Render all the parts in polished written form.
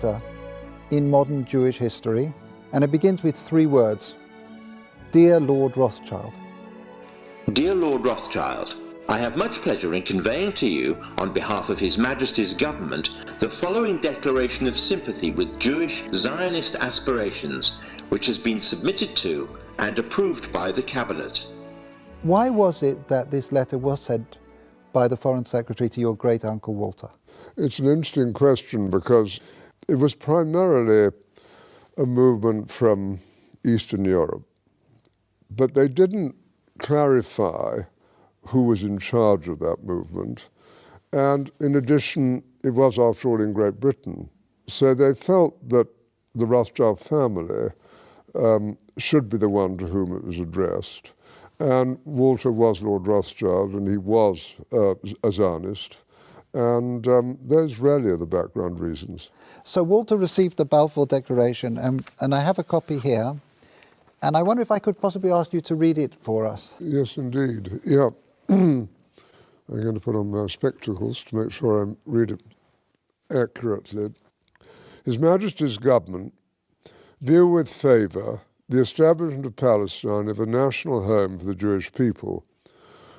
letter in modern Jewish history, and it begins with 3 words: Dear Lord Rothschild. Dear Lord Rothschild, I have much pleasure in conveying to you, on behalf of His Majesty's government, the following declaration of sympathy with Jewish Zionist aspirations, which has been submitted to and approved by the Cabinet. Why was it that this letter was sent by the Foreign Secretary to your great-uncle Walter? It's an interesting question because it was primarily a movement from Eastern Europe, but they didn't clarify who was in charge of that movement. And in addition, it was, after all, in Great Britain. So they felt that the Rothschild family should be the one to whom it was addressed. And Walter was Lord Rothschild, and he was a Zionist. And those really are the background reasons. So Walter received the Balfour Declaration, and I have a copy here. And I wonder if I could possibly ask you to read it for us. Yes, indeed. Yeah. I'm going to put on my spectacles to make sure I read it accurately. His Majesty's government view with favour the establishment of Palestine as a national home for the Jewish people,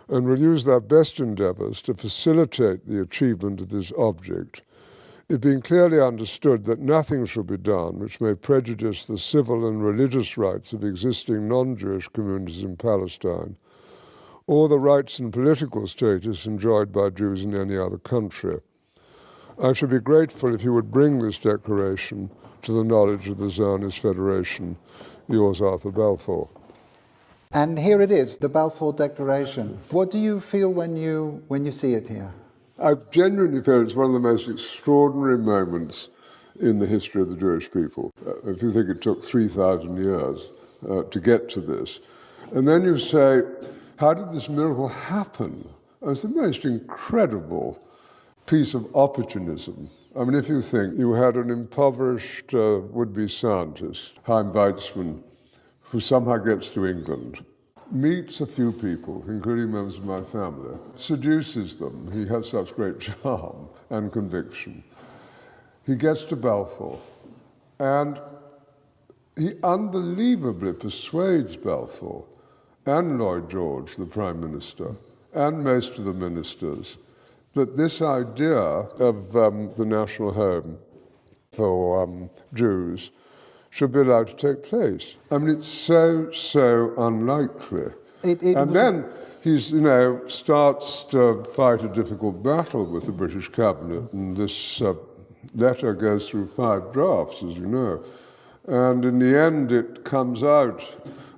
and will use their best endeavours to facilitate the achievement of this object, it being clearly understood that nothing shall be done which may prejudice the civil and religious rights of existing non-Jewish communities in Palestine, or the rights and political status enjoyed by Jews in any other country. I should be grateful if you would bring this declaration to the knowledge of the Zionist Federation. Yours, Arthur Balfour. And here it is, the Balfour Declaration. What do you feel when you see it here? I genuinely feel it's one of the most extraordinary moments in the history of the Jewish people. If you think it took 3,000 years to get to this, and then you say, how did this miracle happen? It's the most incredible piece of opportunism. I mean, if you think you had an impoverished would-be scientist, Chaim Weizmann, who somehow gets to England, meets a few people, including members of my family, seduces them. He has such great charm and conviction. He gets to Balfour, and he unbelievably persuades Balfour and Lloyd George, the Prime Minister, and most of the ministers, that this idea of the national home for Jews should be allowed to take place. I mean, it's so unlikely. And then he's, starts to fight a difficult battle with the British cabinet, and this letter goes through 5 drafts, as you know. And in the end, it comes out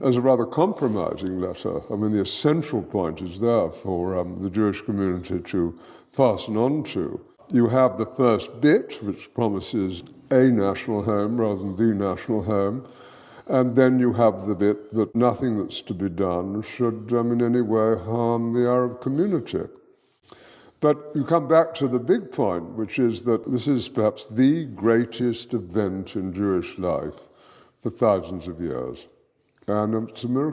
as a rather compromising letter. I mean, the essential point is there for the Jewish community to fasten on to. You have the first bit, which promises a national home rather than the national home, and then you have the bit that nothing that's to be done should in any way harm the Arab community. But you come back to the big point, which is that this is perhaps the greatest event in Jewish life for thousands of years. And it's a miracle.